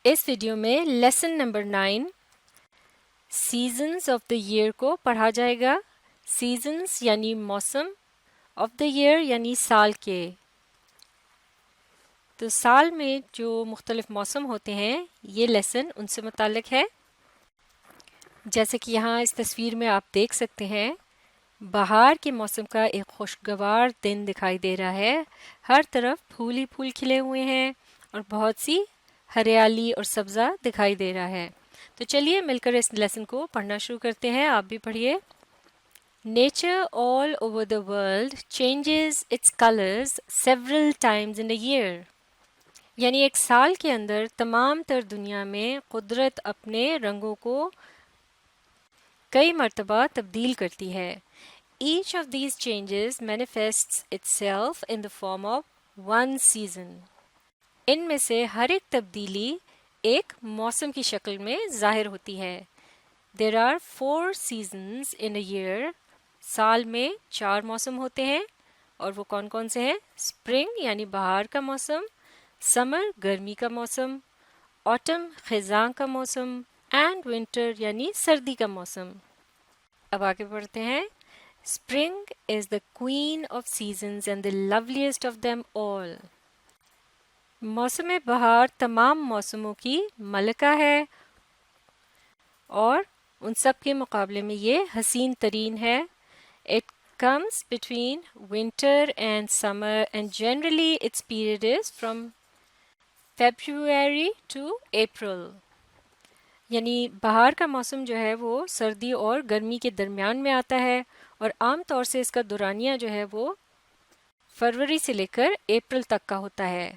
اس video میں lesson number 9 seasons of the year کو پڑھا جائے گا. سیزنز یعنی موسم، آف دا ایئر یعنی سال کے. تو سال میں جو مختلف موسم ہوتے ہیں یہ لیسن ان سے متعلق ہے. جیسے کہ یہاں اس تصویر میں آپ دیکھ سکتے ہیں، بہار کے موسم کا ایک خوشگوار دن دکھائی دے رہا ہے. ہر طرف پھول ہی پھول کھلے ہوئے ہیں اور بہت سی ہریالی اور سبزہ دکھائی دے رہا ہے. تو چلیے مل کر اس لیسن کو پڑھنا شروع کرتے ہیں. آپ بھی پڑھیے. Nature all over the world changes its colors several times in a year. یعنی ایک سال کے اندر تمام تر دنیا میں قدرت اپنے رنگوں کو کئی مرتبہ تبدیل کرتی ہے. Each of these changes manifests itself in the form of one season. ان میں سے ہر ایک تبدیلی ایک موسم کی شکل میں ظاہر ہوتی ہے. There are 4 seasons in a year. سال میں 4 موسم ہوتے ہیں اور وہ کون کون سے ہیں؟ اسپرنگ یعنی بہار کا موسم، سمر گرمی کا موسم، آٹم خزاں کا موسم، اینڈ ونٹر یعنی سردی کا موسم. اب آگے بڑھتے ہیں. Spring is the queen of seasons and the loveliest of them all. موسم بہار تمام موسموں کی ملکہ ہے اور ان سب کے مقابلے میں یہ حسین ترین ہے. It comes between winter and summer and generally its period is from February to April. یعنی بہار کا موسم جو ہے وہ سردی اور گرمی کے درمیان میں آتا ہے اور عام طور سے اس کا دورانیہ جو ہے وہ فروری سے لے کر اپریل تک کا ہوتا ہے.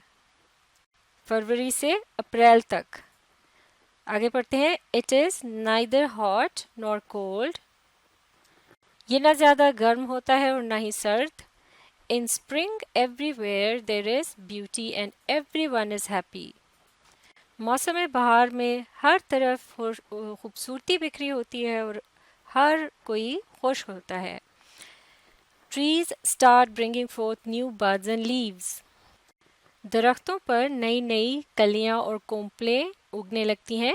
فروری سے اپریل تک. آگے پڑھتے ہیں. It is neither hot nor cold. یہ نہ زیادہ گرم ہوتا ہے اور نہ ہی سرد. In spring everywhere there is beauty and everyone is happy. موسم بہار میں ہر طرف خوبصورتی بکھری ہوتی ہے اور ہر کوئی خوش ہوتا ہے. Trees start bringing forth new buds and leaves. درختوں پر نئی نئی کلیاں اور کونپلیں اگنے لگتی ہیں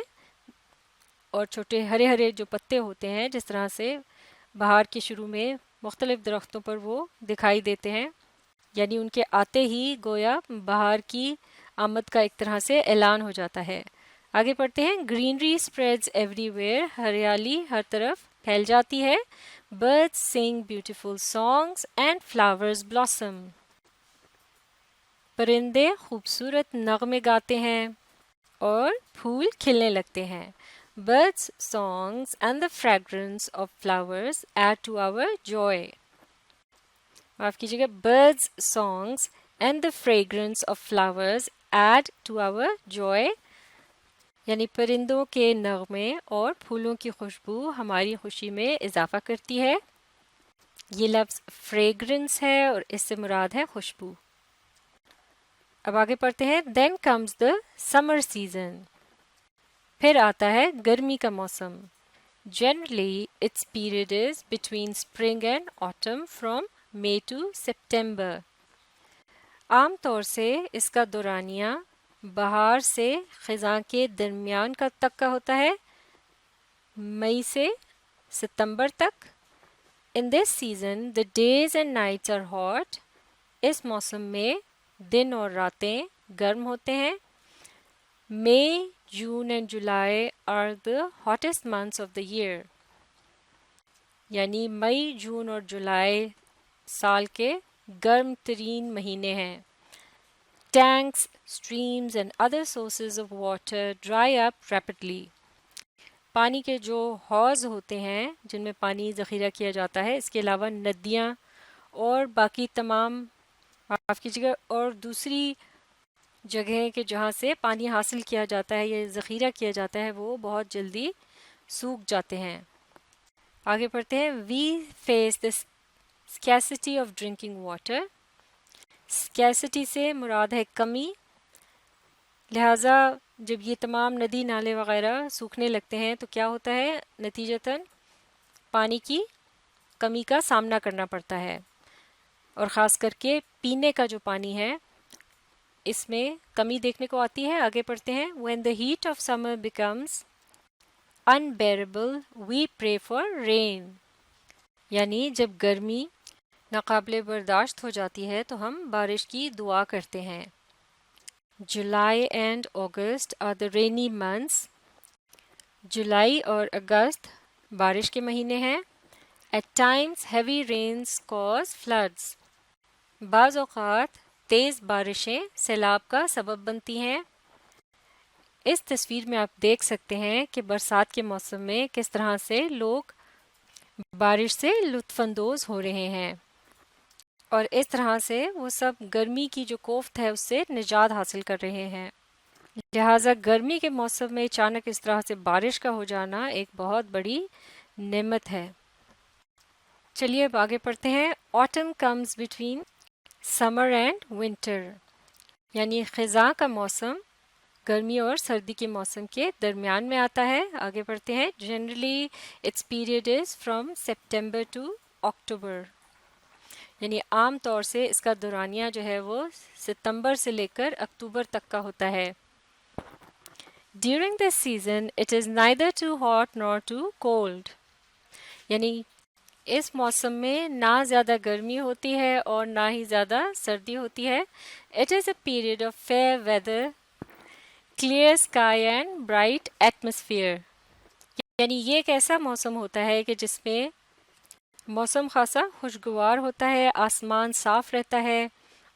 اور چھوٹے ہرے ہرے جو پتے ہوتے ہیں جس طرح سے بہار کے شروع میں مختلف درختوں پر وہ دکھائی دیتے ہیں، یعنی ان کے آتے ہی گویا بہار کی آمد کا ایک طرح سے اعلان ہو جاتا ہے. آگے پڑھتے ہیں. Greenery spreads every where. ہریالی ہر طرف پھیل جاتی ہے. برڈز سنگ beautiful songs and flowers blossom. پرندے خوبصورت نغمے گاتے ہیں اور پھول کھلنے لگتے ہیں. Birds' songs and the fragrance of flowers add to our joy. معاف کیجیے گا. Birds' songs and the fragrance of flowers add to our joy. یعنی پرندوں کے نغمے اور پھولوں کی خوشبو ہماری خوشی میں اضافہ کرتی ہے. یہ لفظ fragrance ہے اور اس سے مراد ہے خوشبو. اب آگے پڑھتے ہیں. Then comes the summer season. پھر آتا ہے گرمی کا موسم. Generally, its period is between spring and autumn from May to September. عام طور سے اس کا دورانیہ بہار سے خزاں کے درمیان تک کا ہوتا ہے، مئی سے ستمبر تک. In this season, the days and nights are hot. اس موسم میں دن اور راتیں گرم ہوتے ہیں. May, June and July are the hottest months of the year. یعنی مئی، جون اور جولائی سال کے گرم ترین مہینے ہیں. Tanks, streams and other sources of water dry up rapidly. پانی کے جو حوض ہوتے ہیں جن میں پانی ذخیرہ کیا جاتا ہے، اس کے علاوہ ندیاں اور باقی تمام معاف کیجیے گا اور دوسری جگہیں کہ جہاں سے پانی حاصل کیا جاتا ہے یا ذخیرہ کیا جاتا ہے وہ بہت جلدی سوکھ جاتے ہیں. آگے پڑھتے ہیں. We face the scarcity of drinking water. scarcity سے مراد ہے کمی. لہٰذا جب یہ تمام ندی نالے وغیرہ سوکھنے لگتے ہیں تو کیا ہوتا ہے؟ نتیجتاً پانی کی کمی کا سامنا کرنا پڑتا ہے اور خاص کر کے پینے کا جو پانی ہے اس میں کمی دیکھنے کو آتی ہے. آگے پڑھتے ہیں. When the heat of summer becomes unbearable, we pray for rain. یعنی جب گرمی ناقابل برداشت ہو جاتی ہے تو ہم بارش کی دعا کرتے ہیں. July and August are the rainy months. جولائی اور اگست بارش کے مہینے ہیں. At times heavy rains cause floods. بعض اوقات تیز بارشیں سیلاب کا سبب بنتی ہیں. اس تصویر میں آپ دیکھ سکتے ہیں کہ برسات کے موسم میں کس طرح سے لوگ بارش سے لطف اندوز ہو رہے ہیں اور اس طرح سے وہ سب گرمی کی جو کوفت ہے اس سے نجات حاصل کر رہے ہیں. لہٰذا گرمی کے موسم میں اچانک اس طرح سے بارش کا ہو جانا ایک بہت بڑی نعمت ہے. چلیے اب آگے پڑھتے ہیں. Autumn comes between summer and winter. یعنی خزاں کا موسم گرمی اور سردی کے موسم کے درمیان میں آتا ہے. آگے پڑھتے ہیں. Generally its period is from September to October. یعنی عام طور سے اس کا دورانیہ جو ہے وہ ستمبر سے لے کر اکتوبر تک کا ہوتا ہے. During this season it is neither too hot nor too cold. یعنی اس موسم میں نہ زیادہ گرمی ہوتی ہے اور نہ ہی زیادہ سردی ہوتی ہے. It is a period of fair weather, clear sky and bright atmosphere. یعنی یہ ایک ایسا موسم ہوتا ہے کہ جس میں موسم خاصا خوشگوار ہوتا ہے، آسمان صاف رہتا ہے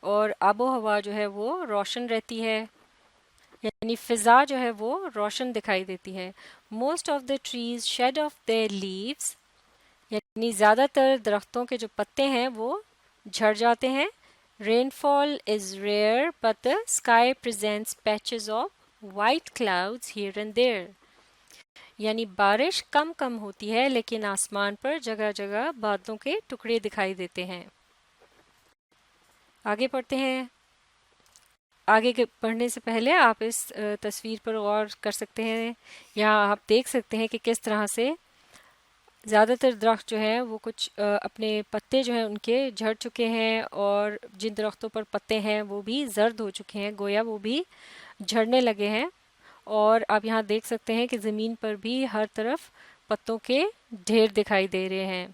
اور آب و ہوا جو ہے وہ روشن رہتی ہے. یعنی فضا جو ہے وہ روشن دکھائی دیتی ہے. Most of the trees shed off their leaves. یعنی زیادہ تر درختوں کے جو پتے ہیں وہ جھڑ جاتے ہیں. Rainfall is rare but the sky presents patches of white clouds here and there. یعنی بارش کم کم ہوتی ہے لیکن آسمان پر جگہ جگہ بادلوں کے ٹکڑے دکھائی دیتے ہیں. آگے پڑھتے ہیں. آگے پڑھنے سے پہلے آپ اس تصویر پر غور کر سکتے ہیں. یہاں آپ دیکھ سکتے ہیں کہ کس طرح سے زیادہ تر درخت جو ہیں وہ کچھ اپنے پتے جو ہیں ان کے جھڑ چکے ہیں اور جن درختوں پر پتے ہیں وہ بھی زرد ہو چکے ہیں، گویا وہ بھی جھڑنے لگے ہیں. اور آپ یہاں دیکھ سکتے ہیں کہ زمین پر بھی ہر طرف پتوں کے ڈھیر دکھائی دے رہے ہیں.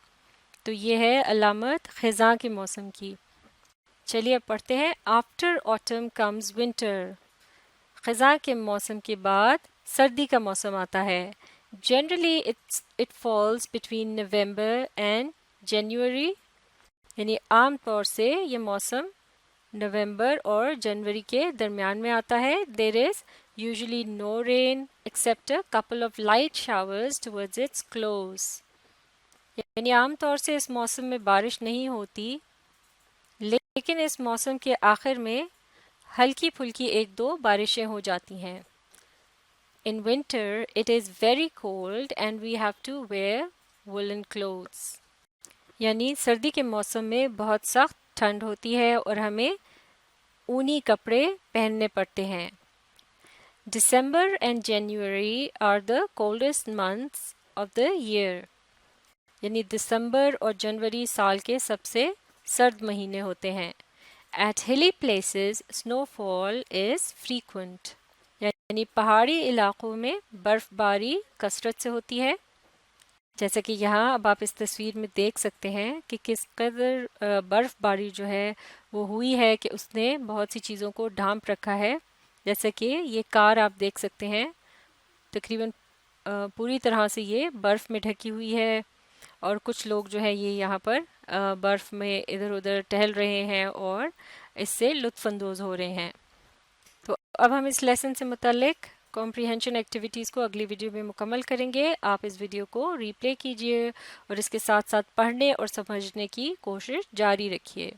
تو یہ ہے علامت خزاں کے موسم کی. چلیے اب پڑھتے ہیں. After autumn comes winter. خزاں کے موسم کے بعد سردی کا موسم آتا ہے. Generally it falls between November and January. یعنی عام طور سے یہ موسم نومبر اور جنوری کے درمیان میں آتا ہے. دیر از usually no rain except a couple of light showers towards its close. یعنی عام طور سے اس موسم میں بارش نہیں ہوتی لیکن اس موسم کے آخر میں ہلکی پھلکی ایک دو بارشیں ہو جاتی ہیں. In winter it is very cold and we have to wear woolen clothes. یعنی سردی کے موسم میں بہت سخت ٹھنڈ ہوتی ہے اور ہمیں اونی کپڑے پہننے پڑتے ہیں. December and January are the coldest months of the year. یعنی دسمبر اور جنوری سال کے سب سے سرد مہینے ہوتے ہیں. At hilly places snowfall is frequent. یعنی پہاڑی علاقوں میں برف باری کثرت سے ہوتی ہے. جیسا کہ یہاں اب آپ اس تصویر میں دیکھ سکتے ہیں کہ کس قدر برف باری جو ہے وہ ہوئی ہے کہ اس نے بہت سی چیزوں کو ڈھانپ رکھا ہے. جیسا کہ یہ کار آپ دیکھ سکتے ہیں تقریباً پوری طرح سے یہ برف میں ڈھکی ہوئی ہے اور کچھ لوگ جو ہے یہ یہاں پر برف میں ادھر ادھر ٹہل رہے ہیں اور اس سے لطف اندوز ہو رہے ہیں. تو اب ہم اس لیسن سے متعلق کمپریہنشن ایکٹیویٹیز کو اگلی ویڈیو میں مکمل کریں گے. آپ اس ویڈیو کو ری پلے کیجیے اور اس کے ساتھ ساتھ پڑھنے اور سمجھنے کی کوشش جاری رکھیے.